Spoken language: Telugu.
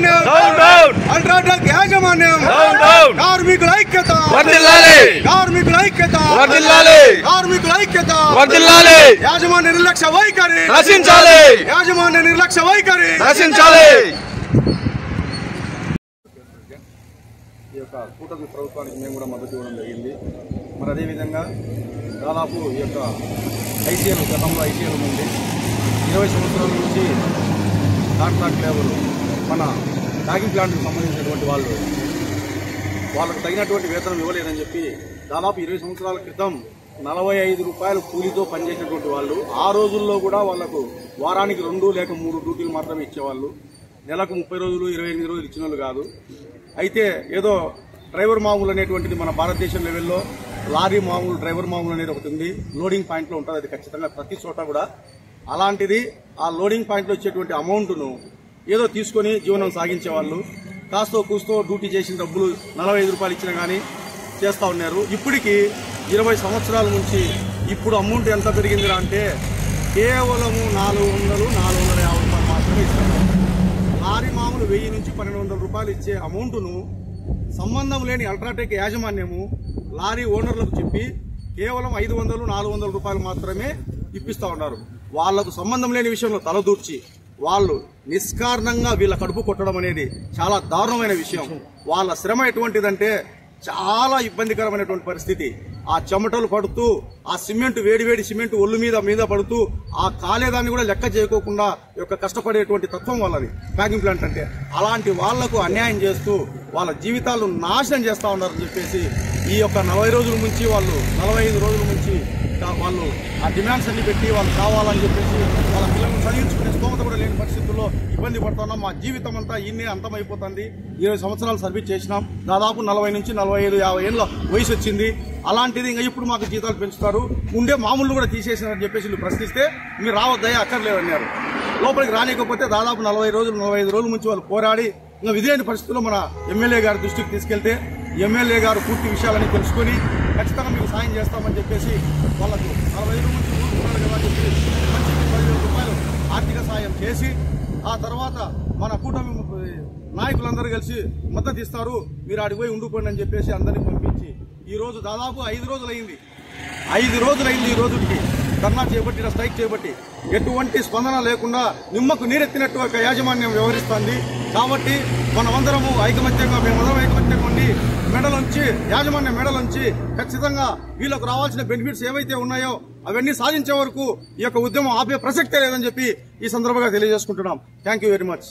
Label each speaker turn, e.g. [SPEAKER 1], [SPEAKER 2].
[SPEAKER 1] యాజమాన్యం అల్ట్రాటెక్ యాజమాన్యం కార్మికుల ఐక్యత కార్మికుల ఐక్యత కార్మికుల ఐక్యత యాజమాన్య నిర్లక్ష్య వైఖరి రక్షించాలి యాజమాన్య నిర్లక్ష్య వైఖరి రక్షించాలి. ఈ యొక్క కూటమి ప్రభుత్వానికి మేము కూడా మద్దతు ఇవ్వడం జరిగింది. మరి అదేవిధంగా దాదాపు ఈ యొక్క ఐసీఎల్ గతంలో ఐసీఎల్ ఉంది 20 సంవత్సరాల నుంచి కాంట్రాక్ట్ లేబర్ మన ప్యాకింగ్ ప్లాంట్కి సంబంధించినటువంటి వాళ్ళకు తగినటువంటి వేతనం ఇవ్వలేదని చెప్పి దాదాపు 20 సంవత్సరాల క్రితం 45 రూపాయలు కూలీతో పనిచేసినటువంటి వాళ్ళు ఆ రోజుల్లో కూడా వాళ్లకు వారానికి 2 లేక 3 డ్యూటీలు మాత్రమే ఇచ్చేవాళ్ళు. నెలకు 30 రోజులు 28 రోజులు ఇచ్చిన వాళ్ళు కాదు. అయితే ఏదో డ్రైవర్ మామూలు అనేటువంటిది మన భారతదేశం లెవెల్లో లారీ మామూలు డ్రైవర్ మామూలు అనేది ఒకటి ఉంది. లోడింగ్ పాయింట్లో ఉంటుంది, అది ఖచ్చితంగా ప్రతి చోట కూడా. అలాంటిది ఆ లోడింగ్ పాయింట్లో వచ్చేటువంటి అమౌంట్ను ఏదో తీసుకొని జీవనం సాగించేవాళ్ళు. కాస్తో కూస్తో డ్యూటీ చేసిన డబ్బులు 45 రూపాయలు ఇచ్చినా కానీ చేస్తూ ఉన్నారు. ఇప్పటికి 20 సంవత్సరాల నుంచి ఇప్పుడు అమౌంట్ ఎంత పెరిగిందిరా అంటే కేవలము 400-450 రూపాయలు మాత్రమే ఇస్తున్నారు. లారీ మామూలు 1000 నుంచి 1200 రూపాయలు ఇచ్చే అమౌంట్ను సంబంధం లేని అల్ట్రాటెక్ యాజమాన్యము లారీ ఓనర్లకు చెప్పి కేవలం 500-400 రూపాయలు మాత్రమే ఇప్పిస్తా ఉన్నారు. వాళ్లకు సంబంధం లేని విషయంలో తలదూర్చి వాళ్ళు నిష్కారణంగా వీళ్ళ కడుపు కొట్టడం అనేది చాలా దారుణమైన విషయం. వాళ్ళ శ్రమ ఎటువంటిదంటే చాలా ఇబ్బందికరమైనటువంటి పరిస్థితి. ఆ చెమటలు పడుతూ ఆ సిమెంట్ వేడివేడి సిమెంట్ ఒళ్ళు మీద పడుతూ ఆ కాలేదాన్ని కూడా లెక్క చేయకోకుండా యొక్క కష్టపడేటువంటి తత్వం వాళ్ళది ప్యాకింగ్ ప్లాంట్ అంటే. అలాంటి వాళ్లకు అన్యాయం చేస్తూ వాళ్ళ జీవితాలు నాశనం చేస్తా ఉన్నారని చెప్పేసి ఈ యొక్క 40 రోజుల నుంచి వాళ్ళు 45 రోజుల నుంచి వాళ్ళు ఆ డిమాండ్స్ అన్ని పెట్టి వాళ్ళు కావాలని చెప్పేసి వాళ్ళ పిల్లలను చదివించుకునే స్తోమత కూడా లేని పరిస్థితుల్లో ఇబ్బంది పడుతున్నాం. మా జీవితం అంతా ఇన్నే అంతమైపోతుంది. 20 సంవత్సరాలు సర్వీస్ చేసినాం. దాదాపు 40 నుంచి 45-50 ఏళ్ళ వయసు వచ్చింది. అలాంటిది ఇంకా ఇప్పుడు మాకు జీతాలు పెంచుతారు, ఉండే మామూలు కూడా తీసేసినారని చెప్పేసి వీళ్ళు ప్రశ్నిస్తే మీరు రావద్దయ్యా అక్కర్లేదన్నారు. లోపలికి రానికపోతే దాదాపు 45 రోజుల నుంచి వాళ్ళు పోరాడి ఇంకా విధేయని పరిస్థితుల్లో మన ఎమ్మెల్యే గారి దృష్టికి తీసుకెళ్తే ఎమ్మెల్యే గారు పూర్తి విషయాలని తెలుసుకుని ఖచ్చితంగా మీకు సాయం చేస్తామని చెప్పేసి వాళ్ళకు 45 నుంచి కూర్చున్నారు కదా చెప్పి మంచి 10,000 రూపాయలు ఆర్థిక సాయం చేసి ఆ తర్వాత మన కూటమి నాయకులందరూ కలిసి మద్దతు ఇస్తారు, మీరు ఆడికి పోయి ఉండిపోండి అని చెప్పేసి అందరినీ పంపించి ఈ రోజు దాదాపు 5 రోజులైంది. 5 రోజులైంది ఈ రోజుకి ధర్నా చేపట్టి స్ట్రైక్ చేపట్టి ఎటువంటి స్పందన లేకుండా నిమ్మకు నీరెత్తినట్టు ఒక యాజమాన్యం వ్యవహరిస్తోంది. కాబట్టి మనమందరము మేమందరం ఐకమత్యంగా ఉండి మెడలుంచి యాజమాన్య మెడలుంచి ఖచ్చితంగా వీళ్ళకు రావాల్సిన బెనిఫిట్స్ ఏవైతే ఉన్నాయో అవన్నీ సాధించే వరకు ఈ యొక్క ఉద్యమం ఆపే ప్రసక్తే లేదని చెప్పి ఈ సందర్భంగా తెలియజేసుకుంటున్నాం. Thank you very much.